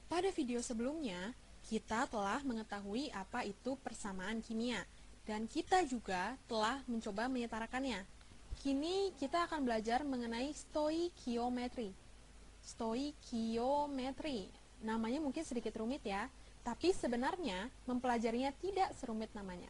Pada video sebelumnya, kita telah mengetahui apa itu persamaan kimia, dan kita juga telah mencoba menyetarakannya. Kini kita akan belajar mengenai stoikiometri. Stoikiometri, namanya mungkin sedikit rumit ya, tapi sebenarnya mempelajarinya tidak serumit namanya.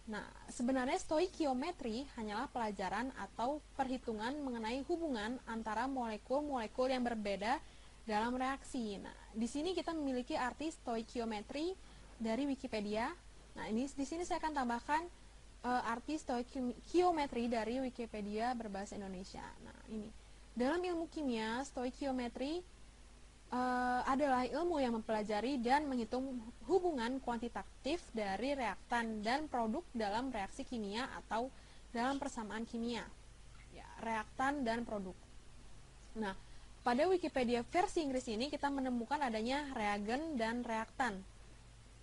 Nah, sebenarnya stoikiometri hanyalah pelajaran atau perhitungan mengenai hubungan antara molekul-molekul yang berbeda dalam reaksi. Nah, di sini kita memiliki arti stoikiometri dari Wikipedia. Nah, ini di sini saya akan tambahkan arti stoikiometri dari Wikipedia berbahasa Indonesia. Nah, ini dalam ilmu kimia, stoikiometri adalah ilmu yang mempelajari dan menghitung hubungan kuantitatif dari reaktan dan produk dalam reaksi kimia atau dalam persamaan kimia. Ya, reaktan dan produk. Nah, pada Wikipedia versi Inggris ini kita menemukan adanya reagen dan reaktan.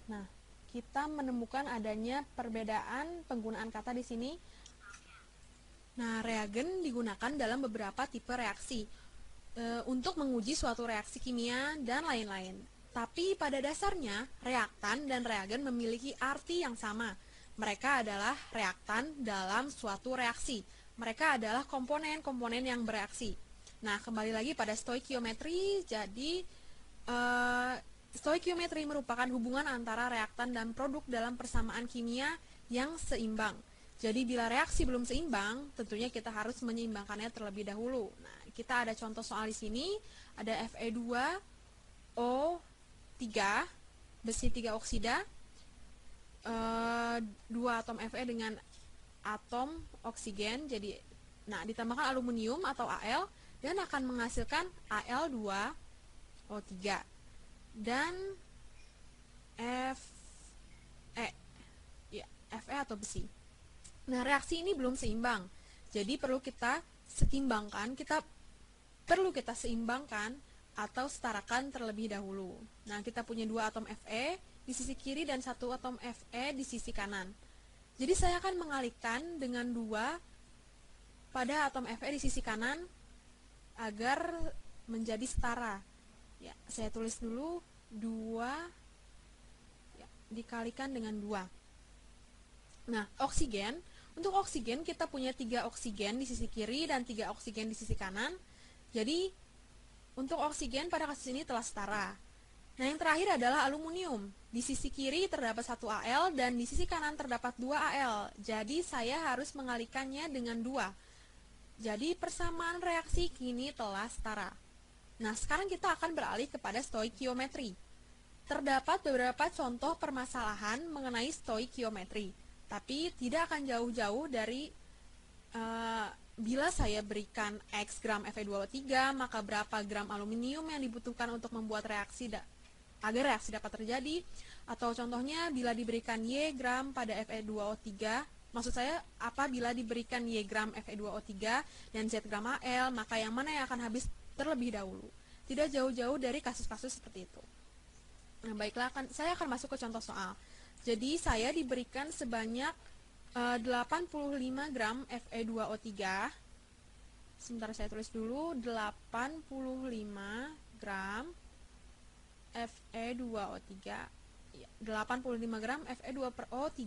Nah, kita menemukan adanya perbedaan penggunaan kata di sini. Nah, reagen digunakan dalam beberapa tipe reaksi untuk menguji suatu reaksi kimia dan lain-lain. Tapi pada dasarnya, reaktan dan reagen memiliki arti yang sama. Mereka adalah reaktan dalam suatu reaksi. Mereka adalah komponen-komponen yang bereaksi. Nah, kembali lagi pada stoikiometri. Jadi, stoikiometri merupakan hubungan antara reaktan dan produk dalam persamaan kimia yang seimbang. Jadi bila reaksi belum seimbang, tentunya kita harus menyeimbangkannya terlebih dahulu. Nah, kita ada contoh soal di sini, ada Fe2O3, besi 3 oksida, 2 atom Fe dengan atom oksigen, jadi ditambahkan aluminium atau Al dan akan menghasilkan Al2O3 dan Fe, ya, Fe atau besi. Nah, reaksi ini belum seimbang. Jadi perlu kita seimbangkan atau setarakan terlebih dahulu. Nah, kita punya 2 atom Fe di sisi kiri dan 1 atom Fe di sisi kanan. Jadi saya akan mengalihkan dengan 2 pada atom Fe di sisi kanan agar menjadi setara. Ya, saya tulis dulu 2 ya, dikalikan dengan 2. Nah, oksigen. Untuk oksigen kita punya 3 oksigen di sisi kiri dan 3 oksigen di sisi kanan. Jadi untuk oksigen pada kasus ini telah setara. Nah, yang terakhir adalah aluminium. Di sisi kiri terdapat 1 Al dan di sisi kanan terdapat 2 Al. Jadi saya harus mengalihkannya dengan 2. Jadi persamaan reaksi kini telah setara. Nah, sekarang kita akan beralih kepada stoikiometri. Terdapat beberapa contoh permasalahan mengenai stoikiometri. Tapi tidak akan jauh-jauh dari bila saya berikan X gram Fe2O3, maka berapa gram aluminium yang dibutuhkan untuk membuat reaksi agar reaksi dapat terjadi. Atau contohnya bila diberikan Y gram pada Fe2O3, maksud saya apabila diberikan Y gram Fe2O3 dan Z gram Al, maka yang mana yang akan habis terlebih dahulu. Tidak jauh-jauh dari kasus-kasus seperti itu. Nah, baiklah, saya akan masuk ke contoh soal. Jadi saya diberikan sebanyak 85 gram Fe2O3. Sebentar saya tulis dulu, 85 gram Fe2O3. 85 gram Fe2O3.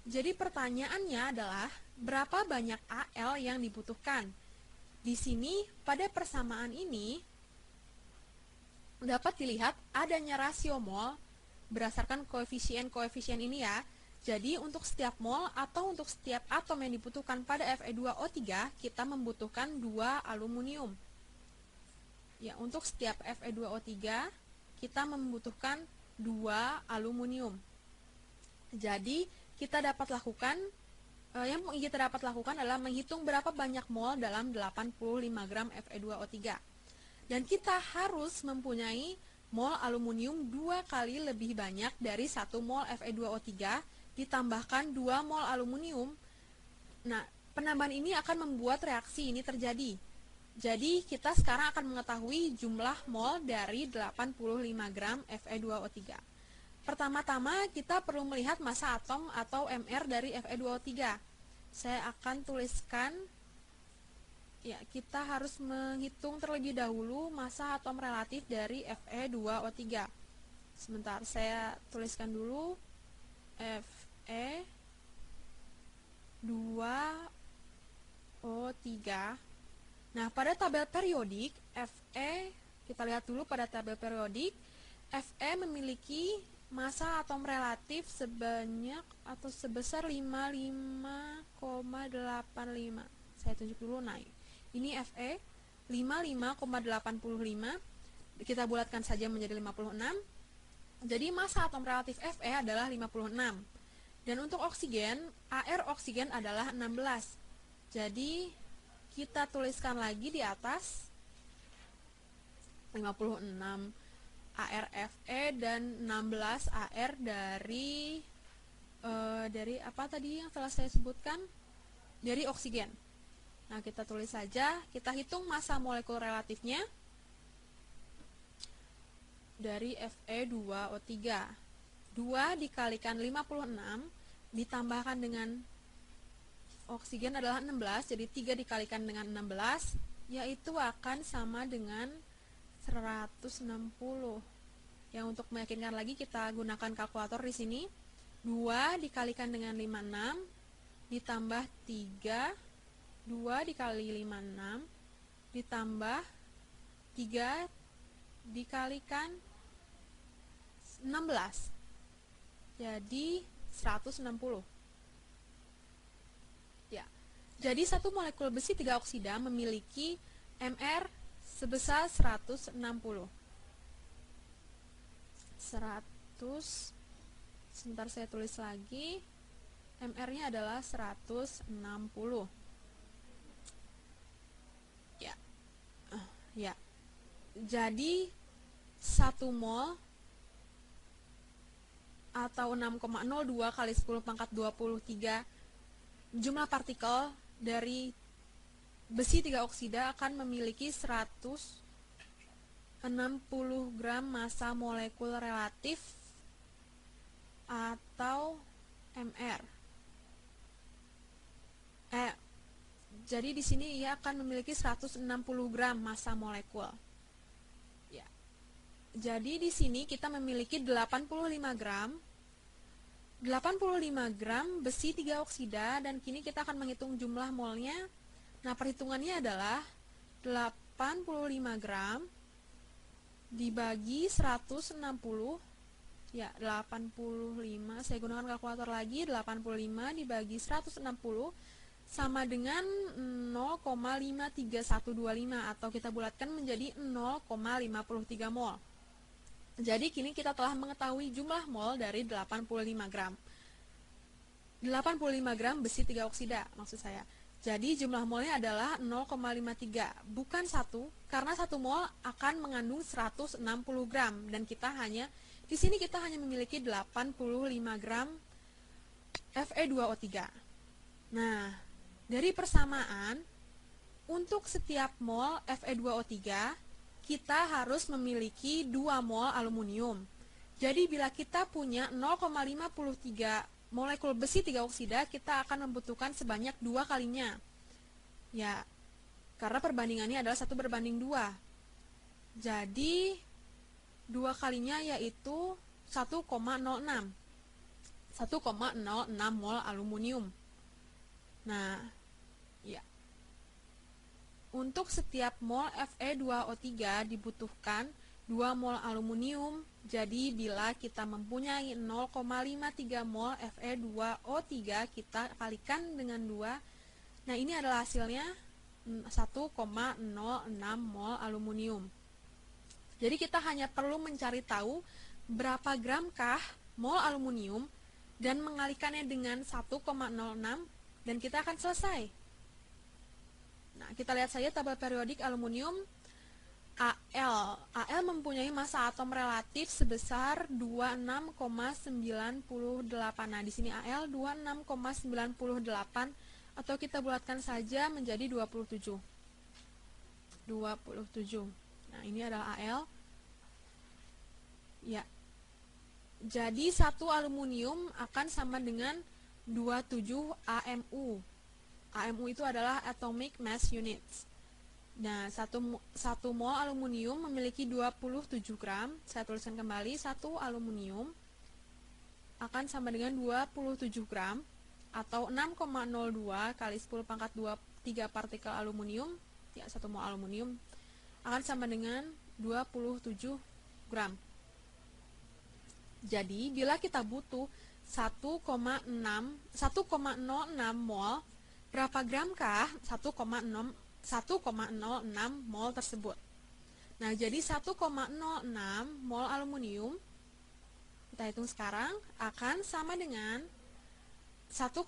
Jadi pertanyaannya adalah berapa banyak Al yang dibutuhkan? Di sini pada persamaan ini dapat dilihat adanya rasio mol berdasarkan koefisien ini ya. Jadi untuk setiap mol atau untuk setiap atom yang dibutuhkan pada Fe2O3, kita membutuhkan 2 aluminium. Ya, untuk setiap Fe2O3 kita membutuhkan 2 aluminium. Jadi kita dapat lakukan adalah menghitung berapa banyak mol dalam 85 gram Fe2O3. Dan kita harus mempunyai mol aluminium 2 kali lebih banyak dari 1 mol Fe2O3 ditambahkan 2 mol aluminium. Nah, penambahan ini akan membuat reaksi ini terjadi. Jadi, kita sekarang akan mengetahui jumlah mol dari 85 gram Fe2O3. Pertama-tama, kita perlu melihat massa atom atau Mr dari Fe2O3. Saya akan tuliskan Ya, kita harus menghitung terlebih dahulu masa atom relatif dari Fe2O3. Sebentar, saya tuliskan dulu Fe2O3. Nah, pada tabel periodik Fe, kita lihat dulu pada tabel periodik, Fe memiliki masa atom relatif sebanyak atau sebesar 55,85. Saya tunjuk dulu. Nah, ini Fe 55,85. Kita bulatkan saja menjadi 56. Jadi masa atom relatif Fe adalah 56. Dan untuk oksigen, Ar oksigen adalah 16. Jadi kita tuliskan lagi di atas 56 ArFe dan 16 Ar dari apa tadi yang telah saya sebutkan? Dari oksigen. Nah, kita tulis saja, kita hitung masa molekul relatifnya dari Fe2O3. 2 dikalikan 56 ditambahkan dengan oksigen adalah 16, jadi 3 dikalikan dengan 16 yaitu akan sama dengan 160. Yang untuk meyakinkan lagi kita gunakan kalkulator di sini. 2 dikalikan dengan 56 ditambah 3, 2 dikali 56 ditambah 3 dikalikan 16. Jadi 160. Ya. Jadi satu molekul besi 3 oksida memiliki Mr sebesar 160. 100. Sebentar saya tulis lagi. Mr-nya adalah 160. Ya. Ya. Jadi 1 mol atau 6,02 kali 10 pangkat 23 jumlah partikel dari besi 3 oksida akan memiliki 160 gram massa molekul relatif atau Mr. Jadi di sini ia akan memiliki 160 gram massa molekul. Ya. Jadi di sini kita memiliki 85 gram besi 3 oksida dan kini kita akan menghitung jumlah molnya. Nah, perhitungannya adalah 85 gram dibagi 160. Ya, 85. Saya gunakan kalkulator lagi. 85 dibagi 160 sama dengan 0,53125 atau kita bulatkan menjadi 0,53 mol. Jadi kini kita telah mengetahui jumlah mol dari 85 gram. 85 gram besi 3 oksida maksud saya. Jadi jumlah molnya adalah 0,53, bukan 1, karena 1 mol akan mengandung 160 gram dan kita hanya di sini kita hanya memiliki 85 gram Fe2O3. Nah, dari persamaan untuk setiap mol Fe2O3 kita harus memiliki 2 mol aluminium. Jadi bila kita punya 0,53 molekul besi 3 oksida, kita akan membutuhkan sebanyak 2 kalinya. Ya, karena perbandingannya adalah 1:2. Jadi 2 kalinya yaitu 1,06. 1,06 mol aluminium. Nah, ya. Untuk setiap mol Fe2O3 dibutuhkan 2 mol aluminium. Jadi bila kita mempunyai 0,53 mol Fe2O3 kita kalikan dengan 2. Nah, ini adalah hasilnya 1,06 mol aluminium. Jadi kita hanya perlu mencari tahu berapa gramkah mol aluminium dan mengalikannya dengan 1,06 dan kita akan selesai. Nah, kita lihat saja tabel periodik aluminium Al. Al mempunyai massa atom relatif sebesar 26,98. Nah, di sini Al 26,98 atau kita bulatkan saja menjadi 27. 27. Nah, ini adalah Al. Ya. Jadi 1 aluminium akan sama dengan 27 AMU. AMU itu adalah Atomic Mass Units. Nah, 1 mol aluminium memiliki 27 gram. Saya tuliskan kembali, 1 aluminium akan sama dengan 27 gram atau 6,02 kali 10 pangkat 23 partikel aluminium, ya 1 mol aluminium akan sama dengan 27 gram. Jadi, bila kita butuh 1,06 mol, berapa gramkah 1,06 mol tersebut? Nah, jadi 1,06 mol aluminium, kita hitung sekarang, akan sama dengan 1,06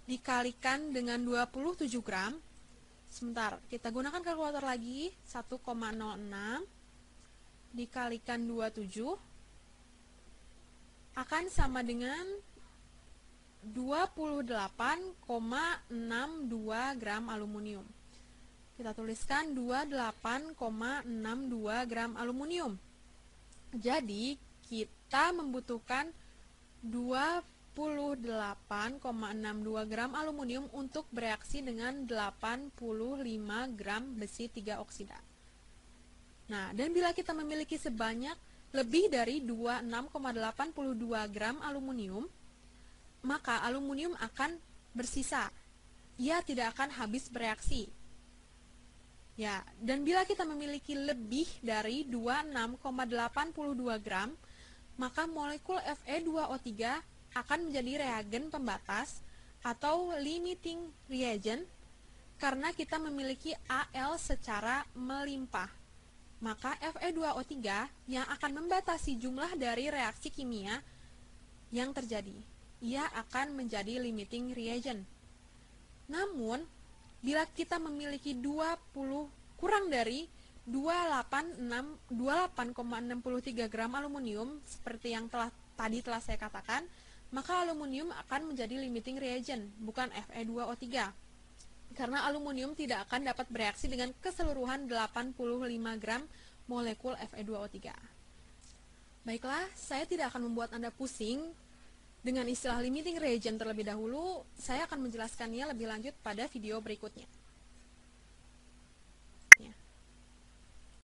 dikalikan dengan 27 gram. Sebentar, kita gunakan kalkulator lagi. 1,06 dikalikan 27 akan sama dengan 28,62 gram aluminium. Kita tuliskan 28,62 gram aluminium. Jadi, kita membutuhkan 28,62 gram aluminium untuk bereaksi dengan 85 gram besi 3 oksida. Nah, dan bila kita memiliki sebanyak lebih dari 26,82 gram aluminium, maka aluminium akan bersisa. Ia tidak akan habis bereaksi. Ya, dan bila kita memiliki lebih dari 26,82 gram, maka molekul Fe2O3 akan menjadi reagen pembatas atau limiting reagent karena kita memiliki Al secara melimpah. Maka Fe2O3 yang akan membatasi jumlah dari reaksi kimia yang terjadi. Ia akan menjadi limiting reagent. Namun, bila kita memiliki kurang dari 28,63 gram aluminium seperti yang tadi telah saya katakan, maka aluminium akan menjadi limiting reagent, bukan Fe2O3. Karena aluminium tidak akan dapat bereaksi dengan keseluruhan 85 gram molekul Fe2O3. Baiklah, saya tidak akan membuat Anda pusing dengan istilah limiting reagent terlebih dahulu. Saya akan menjelaskannya lebih lanjut pada video berikutnya.